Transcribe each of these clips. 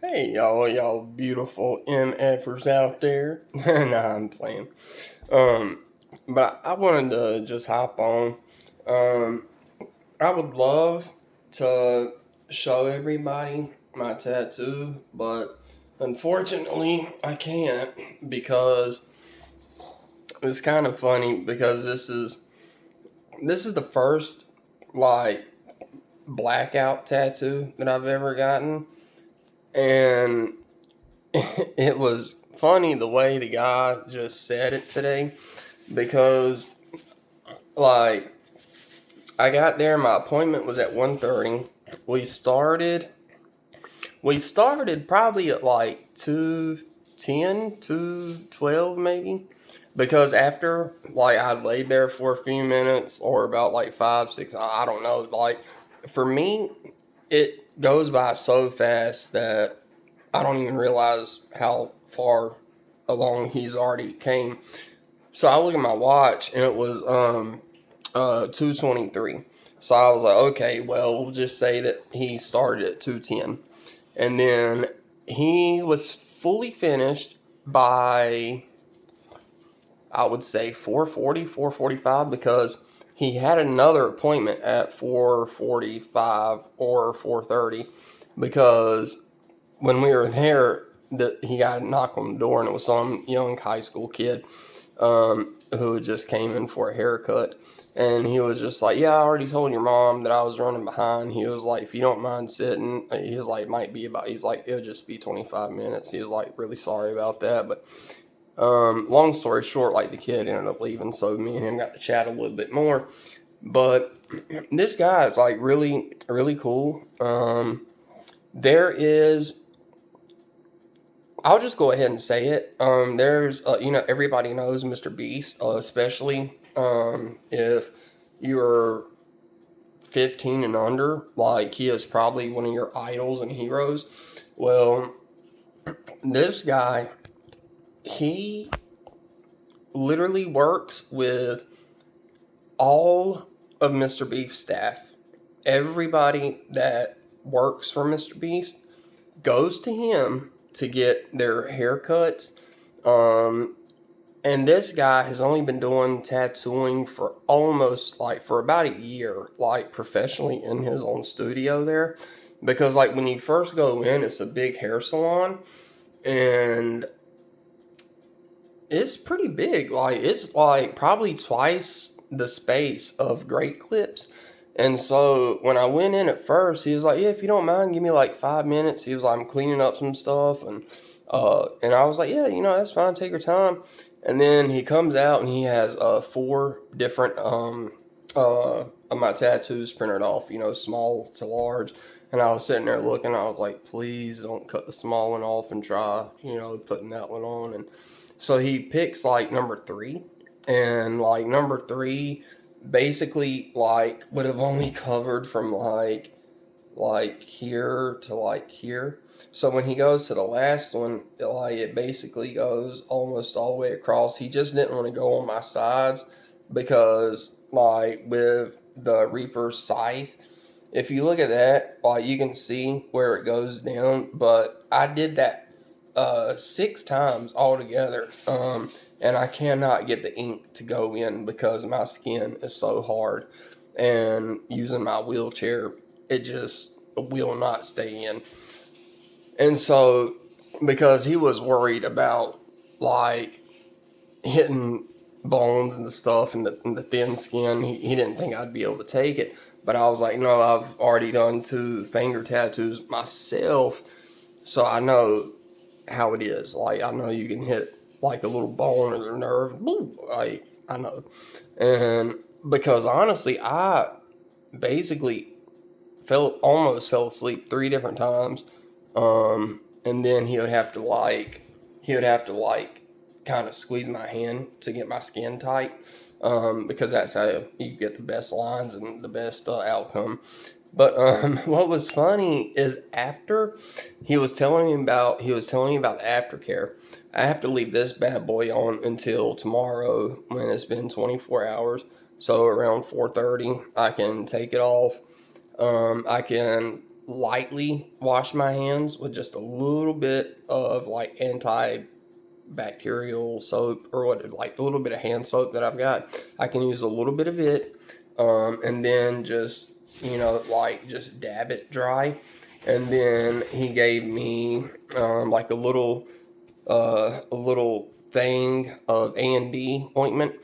Hey y'all beautiful MFers out there. Nah, I'm playing. Um, but I wanted to just hop on. Um, I would love to show everybody my tattoo, but unfortunately I can't because it's kind of funny because this is the first like blackout tattoo that I've ever gotten, and it was funny the way the guy just said it today because like I got there, my appointment was at 1:30. We started we started probably at like 2:10, 2:12 maybe. Because after like I laid there for a few minutes or about like 5, 6, I don't know, like for me it goes by so fast that I don't even realize how far along he's already came. So I look at my watch and it was 2:23. So I was like, okay, well we'll just say that he started at 2:10, and then he was fully finished by I would say 4:40, 4:45 because he had another appointment at 4:45 or 4:30 because when we were there, he got a knock on the door, and it was some young high school kid who just came in for a haircut. And he was just like, "Yeah, I already told your mom that I was running behind." He was like, "If you don't mind sitting," he was like, "Might be about." He's like, "It'll just be 25 minutes." He was like, "Really sorry about that," but long story short, like the kid ended up leaving, so me and him got to chat a little bit more. But this guy is like really, really cool. There is I'll just go ahead and say it. There's, everybody knows Mr. Beast, especially if you're 15 and under. Like, he is probably one of your idols and heroes. Well, this guy, he literally works with all of Mr. Beast's staff. Everybody that works for Mr. Beast goes to him to get their haircuts. Um, And this guy has only been doing tattooing for almost like for about a year, like professionally in his own studio there. Because like when you first go in, it's a big hair salon and it's pretty big. Like it's like probably twice the space of Great Clips. And so when I went in at first, he was like, "Yeah, if you don't mind, give me like 5 minutes." He was like, "I'm cleaning up some stuff," and I was like, "Yeah, that's fine. Take your time." And then he comes out and he has four different of my tattoos printed off, small to large. And I was sitting there looking. I was like, "Please don't cut the small one off and try, putting that one on." And so he picks like number three, and like number three basically like would have only covered from like here to like here. So when he goes to the last one, like it basically goes almost all the way across. He just didn't want to go on my sides because like with the Reaper's scythe, if you look at that, like you can see where it goes down. But I did that 6 times altogether. And I cannot get the ink to go in because my skin is so hard. And using my wheelchair, it just will not stay in. And so, because he was worried about like hitting bones and stuff and the thin skin, he didn't think I'd be able to take it. But I was like, no, I've already done 2 finger tattoos myself, so I know how it is. Like, I know you can hit like a little bone or a nerve. Like, I know. And because honestly, I basically almost fell asleep 3 different times. And then he would have to like kind of squeeze my hand to get my skin tight. Because that's how you get the best lines and the best outcome. But what was funny is after he was telling me about the aftercare. I have to leave this bad boy on until tomorrow when it's been 24 hours. So around 4:30, I can take it off. I can lightly wash my hands with just a little bit of like antibacterial soap, or what, like a little bit of hand soap that I've got. I can use a little bit of it, and then just, like just dab it dry. And then he gave me like a little thing of A&D ointment,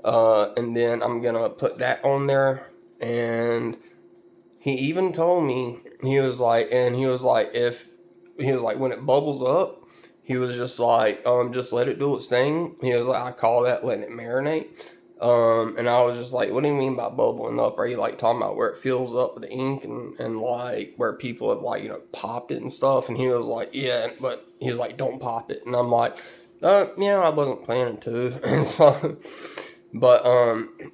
and then I'm gonna put that on there. And he even told me, when it bubbles up, he was just like, just let it do its thing. He was like, I call that letting it marinate. And I was just like, what do you mean by bubbling up? Are you like talking about where it fills up with the ink, and like where people have like, popped it and stuff? And he was like, yeah, but he was like, don't pop it. And I'm like, yeah, I wasn't planning to. And so, but,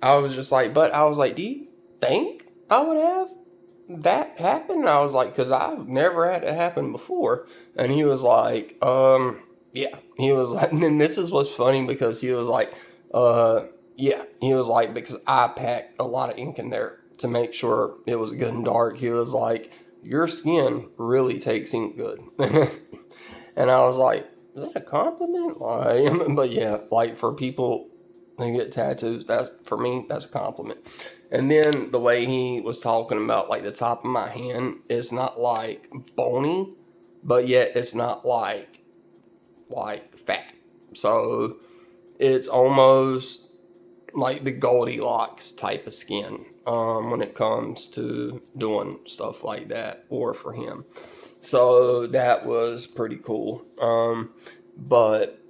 I was just like, do you think I would have that happen? I was like, because I've never had it happen before. And he was like, yeah. He was like, and then this is what's funny, because he was like, yeah. He was like, because I packed a lot of ink in there to make sure it was good and dark. He was like, your skin really takes ink good. And I was like, is that a compliment? Like, but yeah, like for people who get tattoos, that's, for me, that's a compliment. And then the way he was talking about like the top of my hand is not like bony, but yet it's not like fat. So it's almost like the Goldilocks type of skin, when it comes to doing stuff like that, or for him. So that was pretty cool. But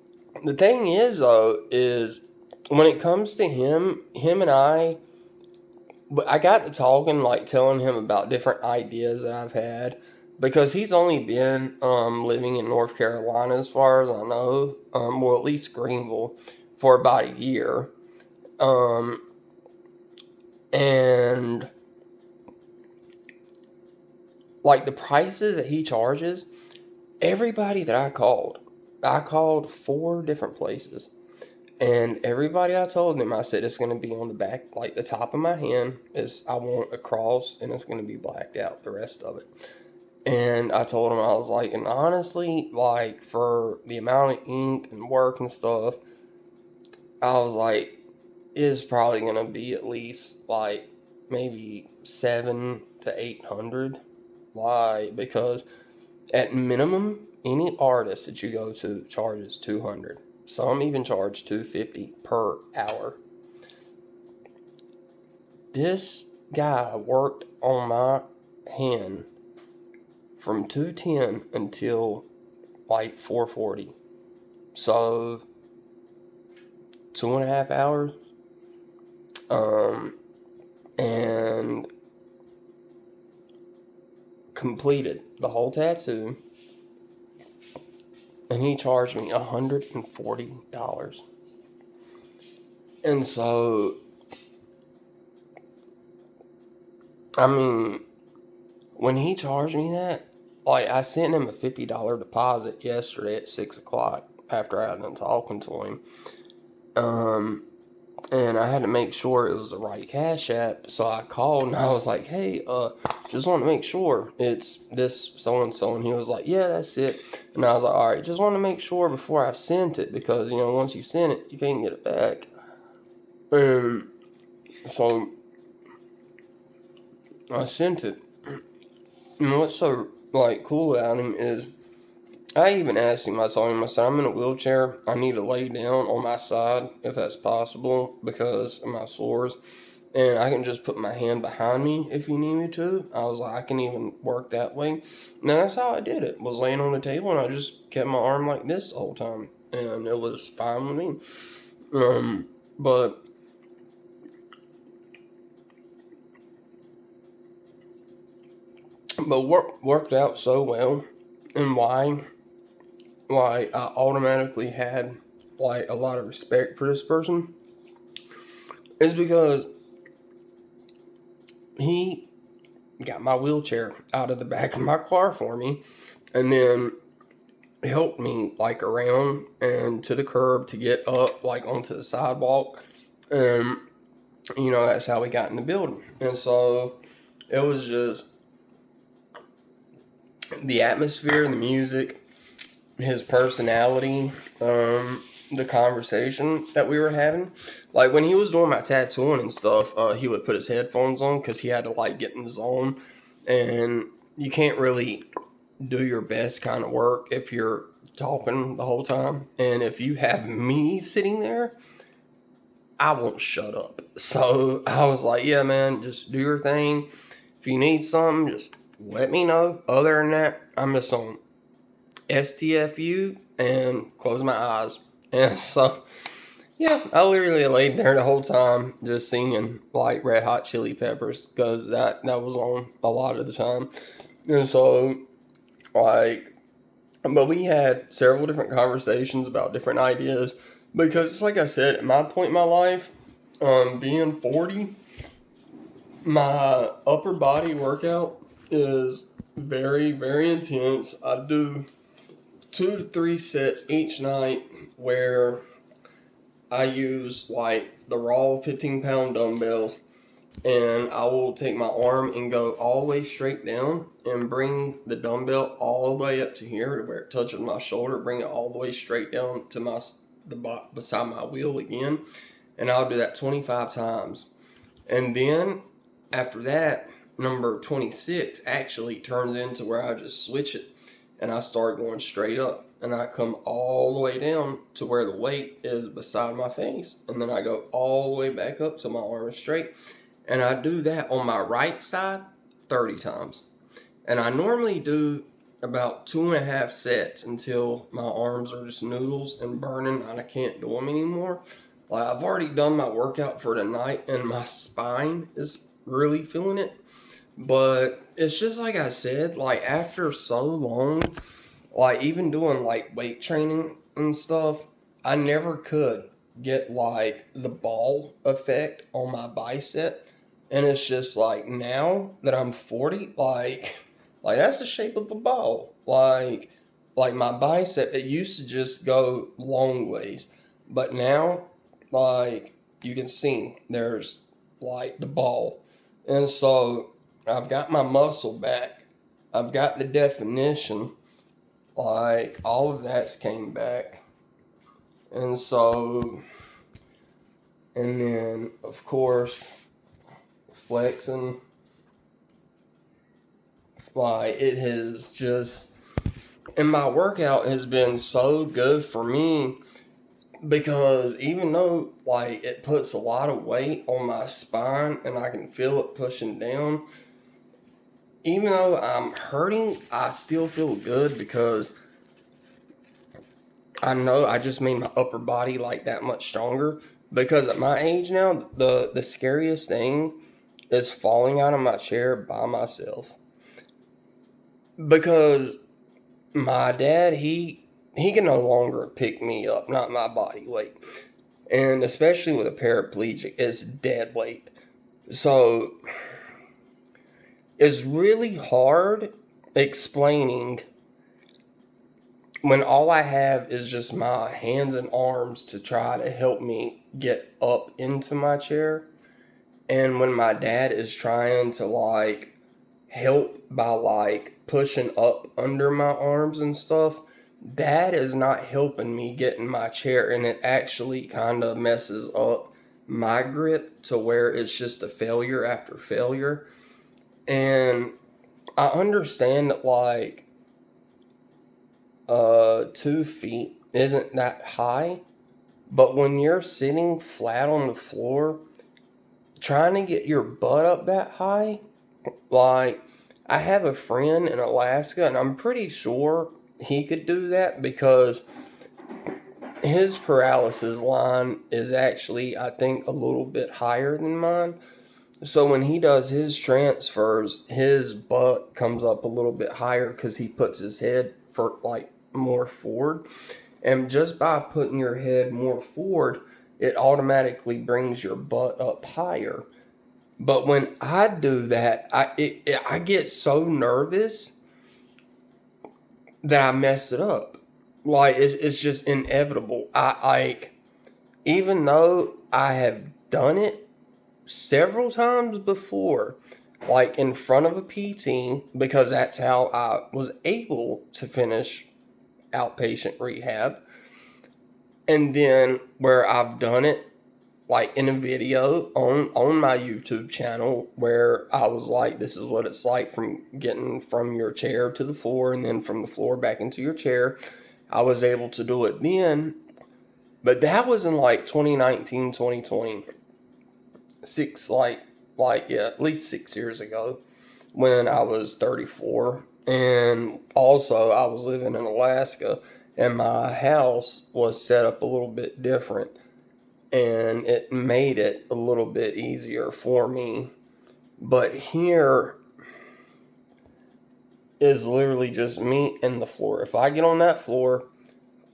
the thing is, though, is when it comes to him and I got to talking, like telling him about different ideas that I've had, because he's only been living in North Carolina, as far as I know, well, at least Greenville, for about a year. And like the prices that he charges, everybody that I called 4 different places. And everybody I told them, I said, it's going to be on the back, like the top of my hand is, I want a cross, and it's going to be blacked out, the rest of it. And I told him, I was like, and honestly, like for the amount of ink and work and stuff, I was like, it's probably going to be at least like maybe 700 to 800. Why? Because at minimum, any artist that you go to charges 200. Some even charge 250 per hour. This guy worked on my hand from 2:10 until like 4:40. So 2.5 hours. And completed the whole tattoo. And he charged me $140. And so, I mean, when he charged me that, like, I sent him a $50 deposit yesterday at 6 o'clock after I had been talking to him. And I had to make sure it was the right Cash App. So I called and I was like, hey, just want to make sure it's this so-and-so. And he was like, yeah, that's it. And I was like, all right, just want to make sure before I sent it, because, once you send it, you can't get it back. And so I sent it. And what's so, like, cool about him is, I even asked him, I told him, I said, I'm in a wheelchair. I need to lay down on my side, if that's possible, because of my sores. And I can just put my hand behind me if you need me to. I was like, I can even work that way. And that's how I did it. Was laying on the table, and I just kept my arm like this the whole time. And it was fine with me. But worked out so well. And why I automatically had like a lot of respect for this person is because he got my wheelchair out of the back of my car for me, and then helped me like around and to the curb to get up like onto the sidewalk. And that's how we got in the building. And so it was just the atmosphere, the music, his personality, the conversation that we were having. Like when he was doing my tattooing and stuff, he would put his headphones on because he had to like get in the zone, and you can't really do your best kind of work if you're talking the whole time. And if you have me sitting there, I won't shut up. So I was like, yeah, man, just do your thing. If you need something, just let me know. Other than that, I'm just on STFU and close my eyes. And so, yeah, I literally laid there the whole time just singing like Red Hot Chili Peppers because that was on a lot of the time. And so, like, but we had several different conversations about different ideas because, like I said, at my point in my life, being 40, my upper body workout is very, very intense. I do 2 to 3 sets each night where I use like the raw 15-pound dumbbells, and I will take my arm and go all the way straight down and bring the dumbbell all the way up to here to where it touches my shoulder, bring it all the way straight down to beside my wheel again, and I'll do that 25 times. And then after that, number 26 actually turns into where I just switch it and I start going straight up, and I come all the way down to where the weight is beside my face, and then I go all the way back up to my arm is straight, and I do that on my right side 30 times. And I normally do about 2.5 sets until my arms are just noodles and burning and I can't do them anymore. Like, I've already done my workout for the night and my spine is really feeling it. But it's just like I said, like after so long, like even doing like weight training and stuff, I never could get like the ball effect on my bicep. And it's just like now that I'm 40, like that's the shape of a ball. Like my bicep, it used to just go long ways. But now, like you can see there's like the ball. And so I've got my muscle back. I've got the definition. Like all of that's came back. And so, and then of course, flexing. Like it has just, and my workout has been so good for me because even though like it puts a lot of weight on my spine and I can feel it pushing down, even though I'm hurting, I still feel good because I know I just made my upper body like that much stronger. Because at my age now, the scariest thing is falling out of my chair by myself. Because my dad, he can no longer pick me up, not my body weight. And especially with a paraplegic, it's dead weight. So it's really hard explaining when all I have is just my hands and arms to try to help me get up into my chair. And when my dad is trying to like help by like pushing up under my arms and stuff, that is not helping me get in my chair, and it actually kind of messes up my grip to where it's just a failure after failure. And I understand that like 2 feet isn't that high, but when you're sitting flat on the floor trying to get your butt up that high, like I have a friend in Alaska and I'm pretty sure he could do that because his paralysis line is actually, I think, a little bit higher than mine. So when he does his transfers, his butt comes up a little bit higher because he puts his head for like more forward. And just by putting your head more forward, it automatically brings your butt up higher. But when I do that, I get so nervous that I mess it up. Like it's just inevitable. I like, even though I have done it several times before, like in front of a PT, because that's how I was able to finish outpatient rehab. And then where I've done it like in a video on my YouTube channel where I was like, this is what it's like from getting from your chair to the floor and then from the floor back into your chair. I was able to do it then, but that was in like 2019, 2020, six yeah, at least 6 years ago when I was 34. And also I was living in Alaska and my house was set up a little bit different and it made it a little bit easier for me. But here is literally just me and the floor. If I get on that floor,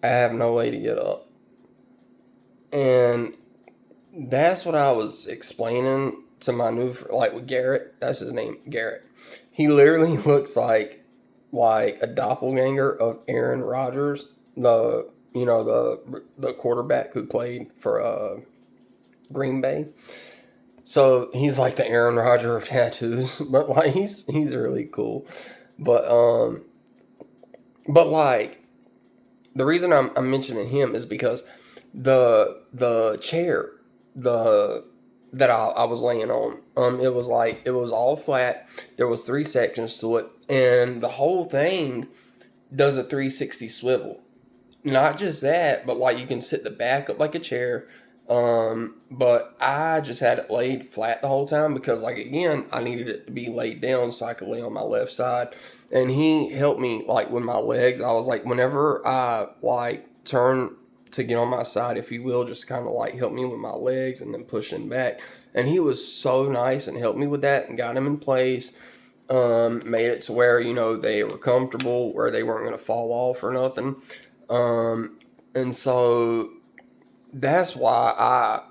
I have no way to get up. And that's what I was explaining to my new like with Garrett. That's his name, Garrett. He literally looks like a doppelganger of Aaron Rodgers, the quarterback who played for Green Bay. So he's like the Aaron Rodgers of tattoos, but like he's really cool. But like the reason I'm mentioning him is because the chair the that I was laying on, it was all flat. There was 3 sections to it, and the whole thing does a 360 swivel. Not just that, but like you can sit the back up like a chair. But I just had it laid flat the whole time because, like, again, I needed it to be laid down so I could lay on my left side. And he helped me like with my legs. I was like, whenever I like turn to get on my side, if you will, just kind of like help me with my legs and then pushing back. And he was so nice and helped me with that and got him in place. Made it to where, they were comfortable, where they weren't going to fall off or nothing. And so that's why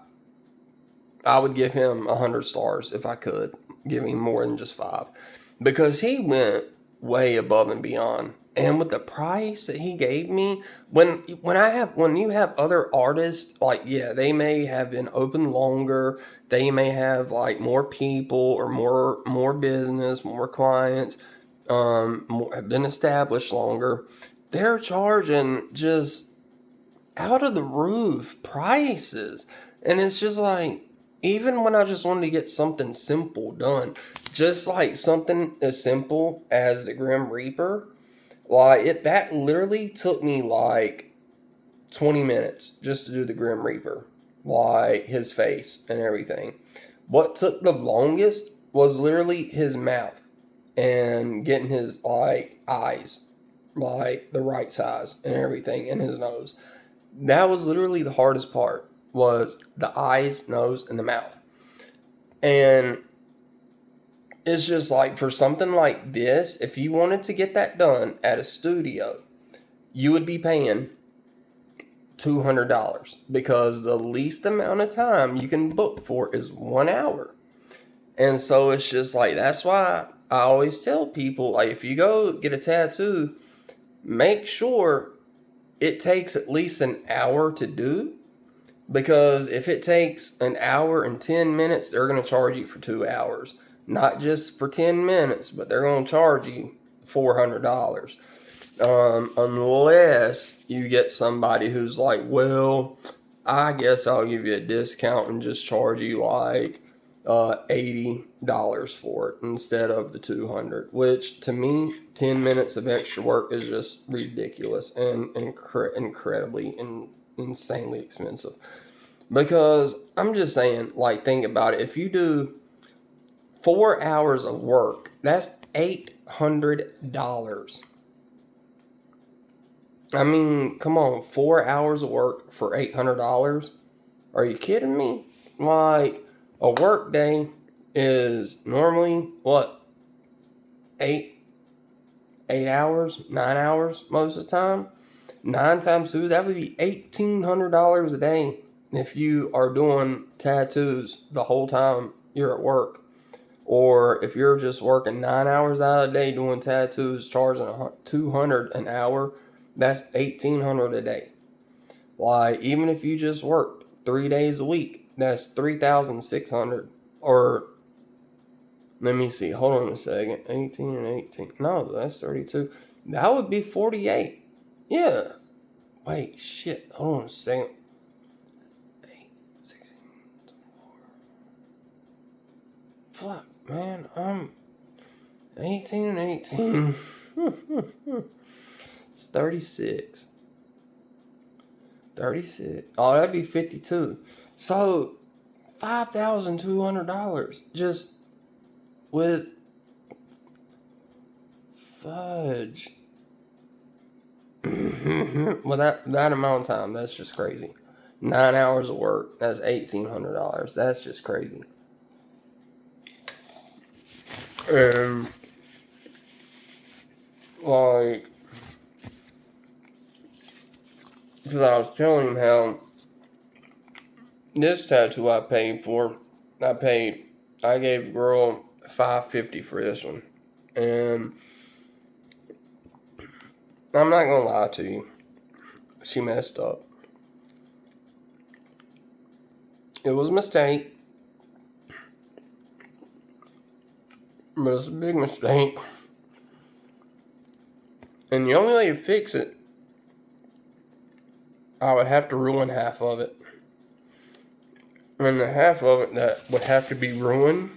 I would give him 100 stars if I could give him more than just 5, because he went way above and beyond. And with the price that he gave me, when you have other artists, like, yeah, they may have been open longer, they may have like more people or more business, more clients, have been established longer. They're charging just out of the roof prices. And it's just like, even when I just wanted to get something simple done, just like something as simple as the Grim Reaper, like that literally took me like 20 minutes just to do the Grim Reaper, like his face and everything. What took the longest was literally his mouth and getting his like eyes like the right size and everything, and his nose. That was literally the hardest part, was the eyes, nose, and the mouth. And it's just like, for something like this, if you wanted to get that done at a studio, you would be paying $200, because the least amount of time you can book for is 1 hour. And so it's just like, that's why I always tell people, like, if you go get a tattoo, make sure it takes at least an hour to do, because if it takes an hour and 10 minutes, they're going to charge you for 2 hours. Not just for 10 minutes, but they're going to charge you $400. Unless you get somebody who's like, well, I guess I'll give you a discount and just charge you like $80 for it instead of the $200, which to me, 10 minutes of extra work is just ridiculous and incredibly and insanely expensive. Because I'm just saying, like, think about it. If you do 4 hours of work, that's $800. I mean, come on, 4 hours of work for $800? Are you kidding me? Like, a work day is normally what, 8 hours, 9 hours most of the time. 9 times 2, that would be $1,800 a day if you are doing tattoos the whole time you're at work. Or if you're just working 9 hours out of the day doing tattoos, charging $200 an hour, that's $1,800 a day. Like, even if you just worked 3 days a week, that's $3,600. Or Let me see. Hold on a second. 18 and 18. No, that's 32. That would be 48. Yeah. Wait, shit. Hold on a second. 8, 16, 24. Fuck, man. I'm 18 and 18. It's 36. 36. Oh, that'd be 52. So, $5,200 just with fudge. Well, that amount of time, that's just crazy. 9 hours of work, that's $1,800. That's just crazy. And like, because I was telling him how this tattoo I paid for, I gave a girl $550 for this one, and I'm not gonna lie to you, she messed up. It was a mistake, but it's a big mistake, and the only way to fix it, I would have to ruin half of it. And the half of it that would have to be ruined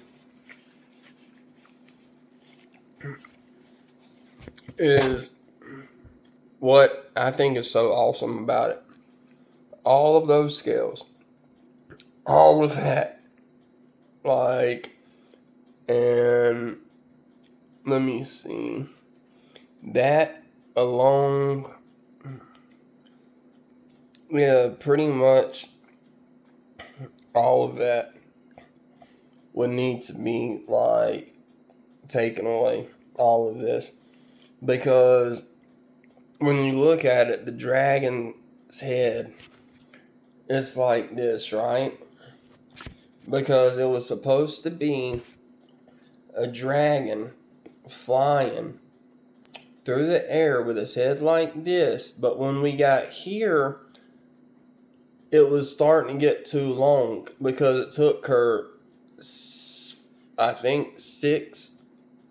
is what I think is so awesome about it. All of those scales. All of that. Like, and let me see. That alone, yeah, pretty much all of that would need to be, like, taken away. All of this. Because when you look at it, the dragon's head, it's like this, right? Because it was supposed to be a dragon flying through the air with his head like this. But when we got here, it was starting to get too long because it took her, I think, 6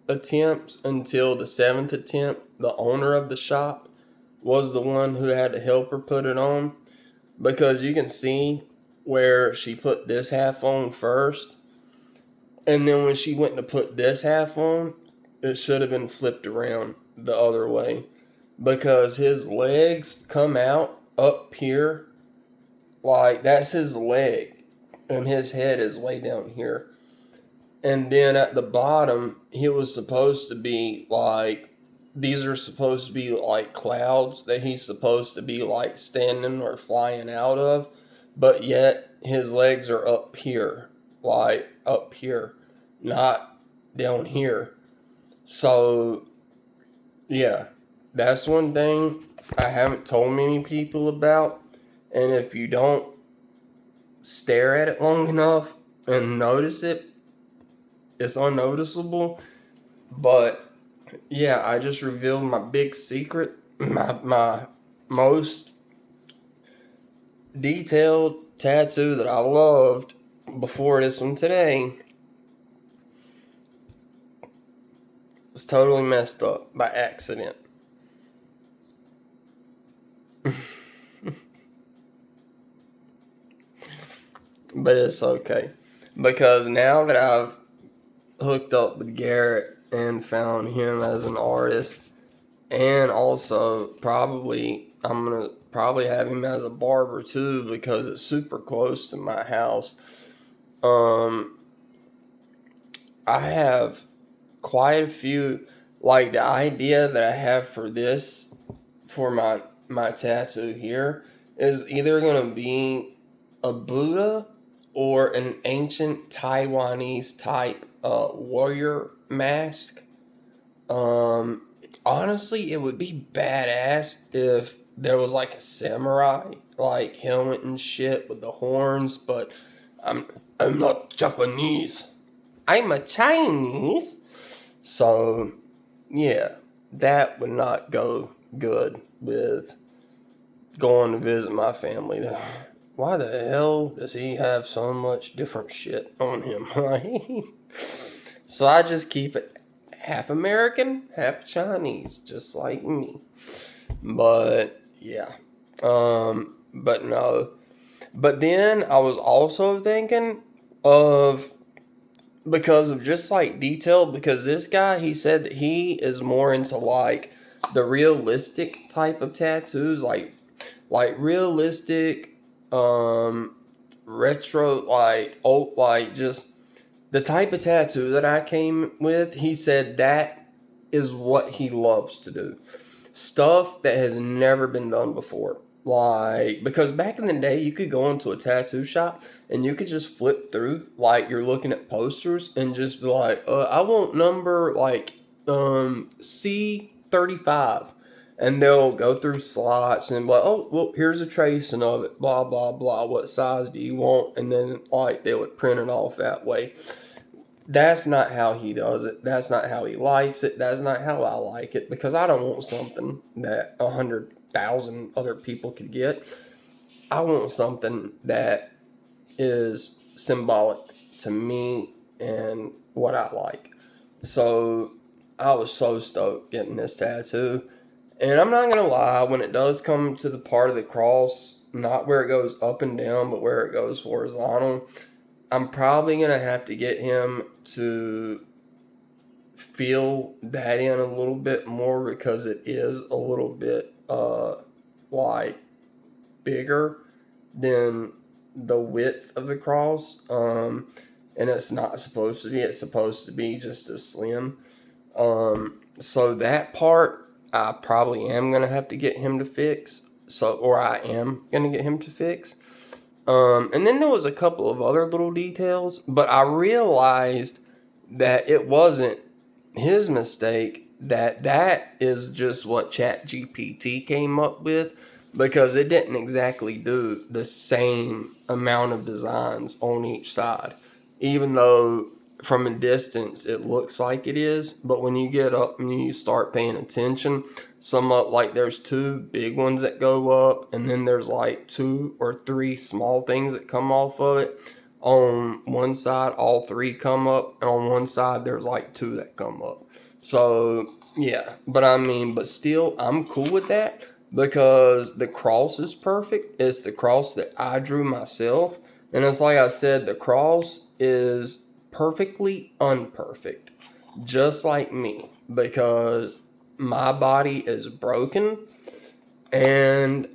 attempts until the 7th attempt. The owner of the shop was the one who had to help her put it on, because you can see where she put this half on first, and then when she went to put this half on, it should have been flipped around the other way, because his legs come out up here, like that's his leg, and his head is way down here. And then at the bottom, he was supposed to be like, these are supposed to be like clouds that he's supposed to be like standing or flying out of, but yet his legs are up here, like up here, not down here. So, yeah, that's one thing I haven't told many people about. And if you don't stare at it long enough and notice it, it's unnoticeable. But yeah, I just revealed my big secret, my most detailed tattoo that I loved before this one today was totally messed up by accident. But it's okay, because now that I've hooked up with Garrett and found him as an artist, and also I'm gonna probably have him as a barber too, because it's super close to my house. I have quite a few, like the idea that I have for this, for my tattoo here, is either gonna be a Buddha or an ancient Taiwanese type warrior mask. Honestly, it would be badass if there was like a samurai like helmet and shit with the horns, but I'm I'm not Japanese. I'm a Chinese. So yeah, that would not go good with going to visit my family. Why the hell does he have so much different shit on him? So I just keep it half American, half Chinese, just like me. But yeah. But no. But then I was also thinking of, because of just like detail, because this guy, he said that he is more into like the realistic type of tattoos, like realistic, um retro, like old, like just the type of tattoo that I came with. He said that is what he loves to do, stuff that has never been done before. Like, because back in the day, you could go into a tattoo shop and you could just flip through, like, you're looking at posters and just be like, I want number like C35. And they'll go through slots and be like, oh, well, here's a tracing of it, blah, blah, blah. What size do you want? And then, like, they would print it off that way. That's not how he does it. That's not how he likes it. That's not how I like it, because I don't want something that 100,000 other people could get. I want something that is symbolic to me and what I like. So I was so stoked getting this tattoo. And I'm not going to lie, when it does come to the part of the cross, not where it goes up and down, but where it goes horizontal, I'm probably going to have to get him to feel that in a little bit more, because it is a little bit like bigger than the width of the cross. And it's not supposed to be. It's supposed to be just a slim. So that part I probably am going to have to get him to fix. Or I am going to get him to fix. And then there was a couple of other little details, but I realized that it wasn't his mistake, that is just what ChatGPT came up with, because it didn't exactly do the same amount of designs on each side, even though from a distance it looks like it is. But when you get up and you start paying attention, some up, like there's two big ones that go up, and then there's like two or three small things that come off of it. On one side all three come up, and on one side there's like two that come up. So yeah, but still I'm cool with that, because the cross is perfect. It's the cross that I drew myself, and it's like I said, the cross is perfectly unperfect, just like me, because my body is broken and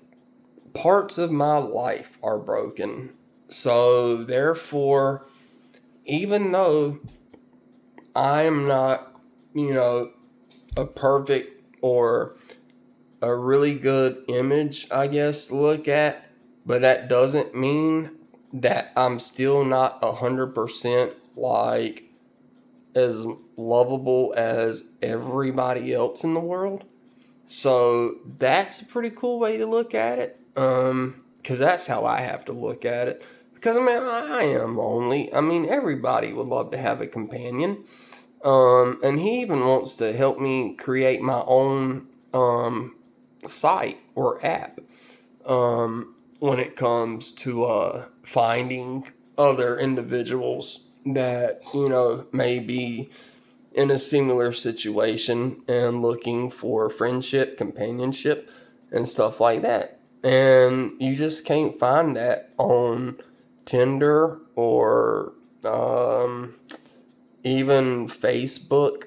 parts of my life are broken. So therefore, even though I am not, a perfect or a really good image, I guess, to look at, but that doesn't mean that I'm still not 100% like as lovable as everybody else in the world. So that's a pretty cool way to look at it. Because that's how I have to look at it. Because I am lonely. Everybody would love to have a companion. And he even wants to help me create my own site or app. When it comes to finding other individuals that may be in a similar situation and looking for friendship, companionship, and stuff like that. And you just can't find that on Tinder or even Facebook,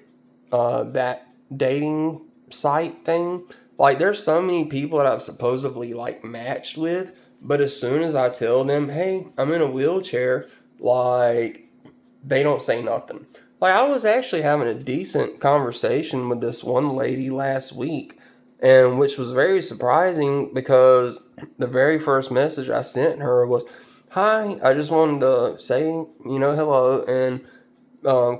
that dating site thing. Like, there's so many people that I've supposedly like matched with, but as soon as I tell them, hey, I'm in a wheelchair, like, they don't say nothing. Like, I was actually having a decent conversation with this one lady last week, and which was very surprising, because the very first message I sent her was, hi, I just wanted to say, hello, and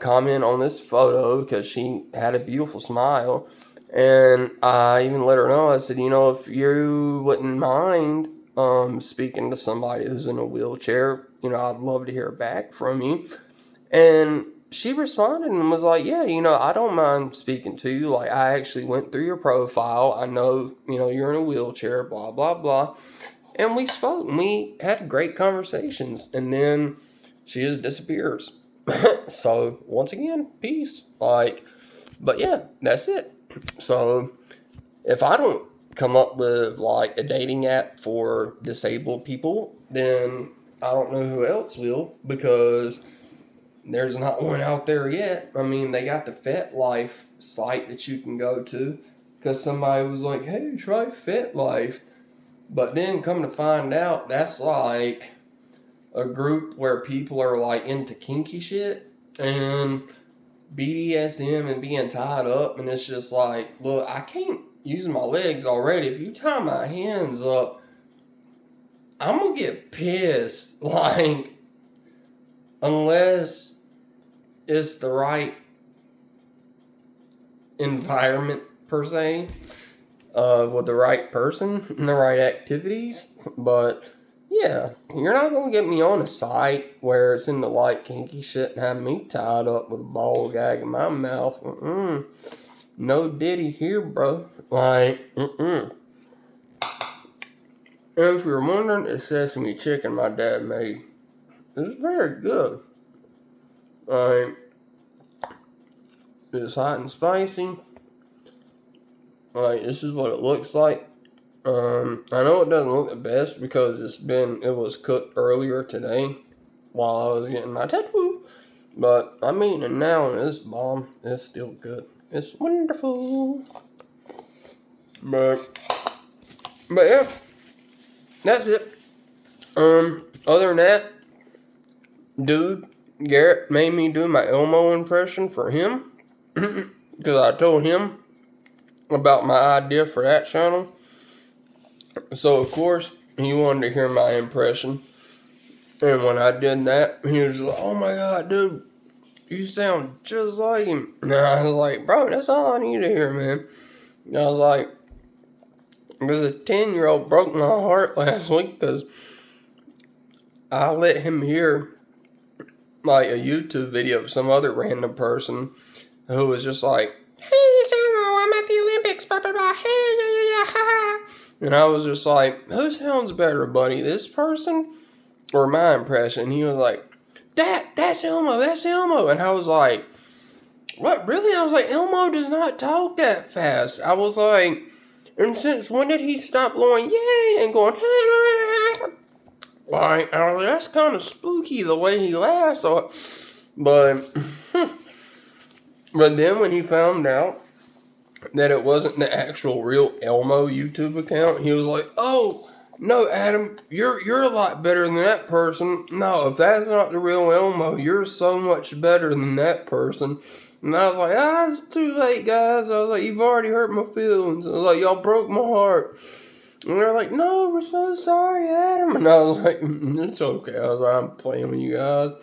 comment on this photo, because she had a beautiful smile. And I even let her know, I said, if you wouldn't mind speaking to somebody who's in a wheelchair, I'd love to hear back from you. And she responded and was like, yeah, I don't mind speaking to you. Like, I actually went through your profile. I know, you're in a wheelchair, blah, blah, blah. And we spoke and we had great conversations. And then she just disappears. So once again, peace. Like, but yeah, that's it. So if I don't come up with like a dating app for disabled people, then I don't know who else will, because there's not one out there yet. I mean, they got the FetLife site that you can go to because somebody was like, hey, try FetLife. But then come to find out, that's like a group where people are like into kinky shit and BDSM and being tied up. And it's just like, look, I can't use my legs already. If you tie my hands up, I'm going to get pissed. Like, unless it's the right environment per se, with the right person and the right activities. But yeah, you're not gonna get me on a site where it's into like kinky shit and have me tied up with a ball gag in my mouth. No diddy here, bro. Like, And if you're wondering, it's sesame chicken my dad made. It's very good. Like, it's hot and spicy. Like, this is what it looks like. I know it doesn't look the best because it was cooked earlier today while I was getting my tattoo. But I'm eating it now and it's bomb. It's still good. It's wonderful. But yeah, that's it. Other than that, dude, Garrett made me do my Elmo impression for him. Because I told him about my idea for that channel. So, of course, he wanted to hear my impression. And when I did that, he was like, oh my god, dude, you sound just like him. And I was like, bro, that's all I need to hear, man. And I was like, because a 10-year-old broke my heart last week because I let him hear like a YouTube video of some other random person who was just like, hey, Samuel, I'm at the Olympics, blah, blah, blah, hey, yeah, yeah, yeah, ha, ha. And I was just like, who sounds better, buddy, this person or my impression? And he was like, that's Elmo. And I was like, what, really? I was like, Elmo does not talk that fast. I was like, and since when did he stop blowing yay and going, like, I was like, that's kind of spooky the way he laughs. But then when he found out that it wasn't the actual real Elmo YouTube account, he was like, oh, no, Adam, you're a lot better than that person. No, if that's not the real Elmo, you're so much better than that person. And I was like, it's too late, guys. I was like, you've already hurt my feelings. I was like, y'all broke my heart. And they're like, no, we're so sorry, Adam. And I was like, it's okay. I was like, I'm playing with you guys.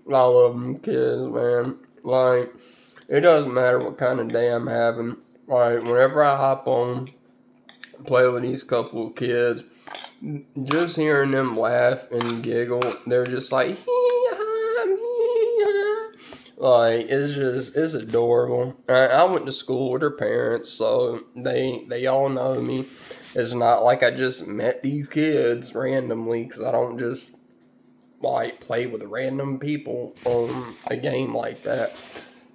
I love them kids, man. Like, it doesn't matter what kind of day I'm having. Like, whenever I hop on, play with these couple of kids, just hearing them laugh and giggle, they're just like, like, it's adorable. I went to school with their parents, so they all know me. It's not like I just met these kids randomly, because I don't just, like, play with random people on a game like that.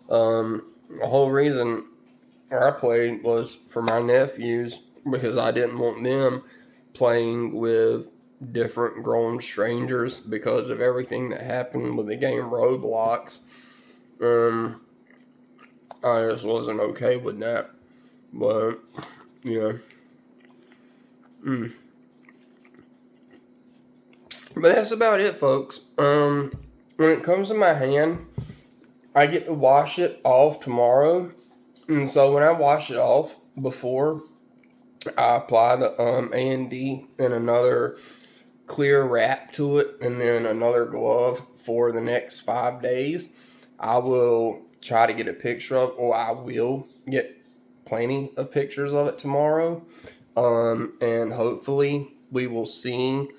The whole reason I played was for my nephews, because I didn't want them playing with different grown strangers because of everything that happened with the game Roblox. I just wasn't okay with that. But, yeah. But that's about it, folks. When it comes to my hand, I get to wash it off tomorrow. And so when I wash it off before I apply the A&D and another clear wrap to it and then another glove for the next 5 days, I will try to get a picture of, or I will get plenty of pictures of it tomorrow. And hopefully we will see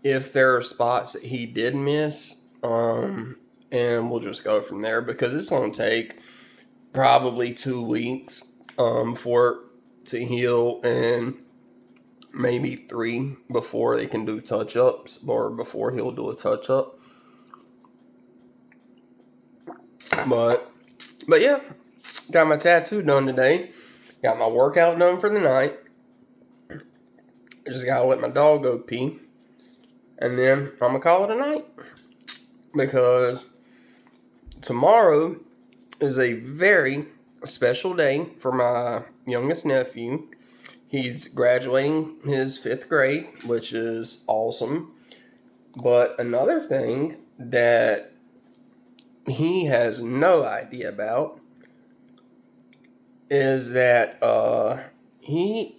if there are spots that he did miss. And we'll just go from there, because it's going to take probably 2 weeks for it to heal, and maybe 3 before they can do touch-ups, or before he'll do a touch-up. But yeah, got my tattoo done today. Got my workout done for the night. I just gotta let my dog go pee. And then I'm gonna call it a night. Because tomorrow is a very special day for my youngest nephew. He's graduating his 5th grade, which is awesome. But another thing that he has no idea about is that he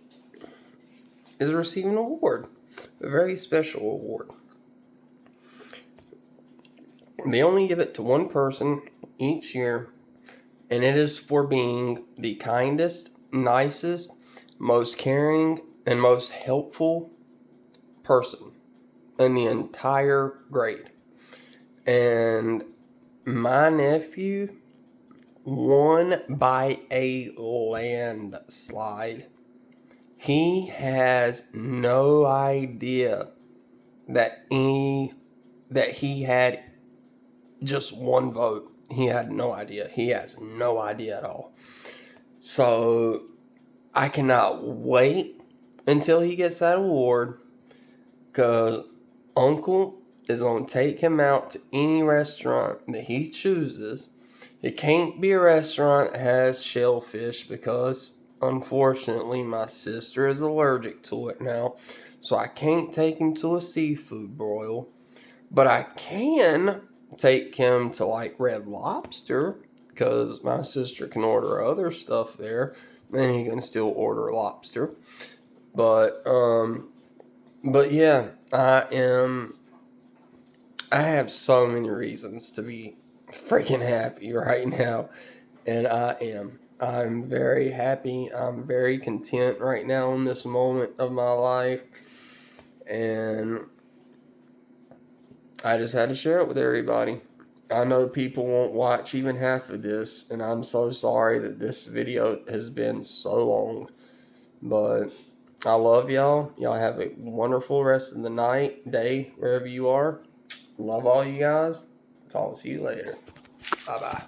is receiving an award, a very special award. They only give it to one person each year, and it is for being the kindest, nicest, most caring, and most helpful person in the entire grade. And my nephew won by a landslide. He has no idea that he had just one vote. He had no idea. He has no idea at all. So I cannot wait until he gets that award, because Uncle is going to take him out to any restaurant that he chooses. It can't be a restaurant that has shellfish, because unfortunately my sister is allergic to it now. So I can't take him to a seafood broil. But I can take him to like Red Lobster, because my sister can order other stuff there, and he can still order lobster. But yeah, I have so many reasons to be freaking happy right now, and I'm very happy. I'm very content right now in this moment of my life, and I just had to share it with everybody. I know people won't watch even half of this, and I'm so sorry that this video has been so long. But I love y'all. Y'all have a wonderful rest of the night, day, wherever you are. Love all you guys. Talk to you later. Bye-bye.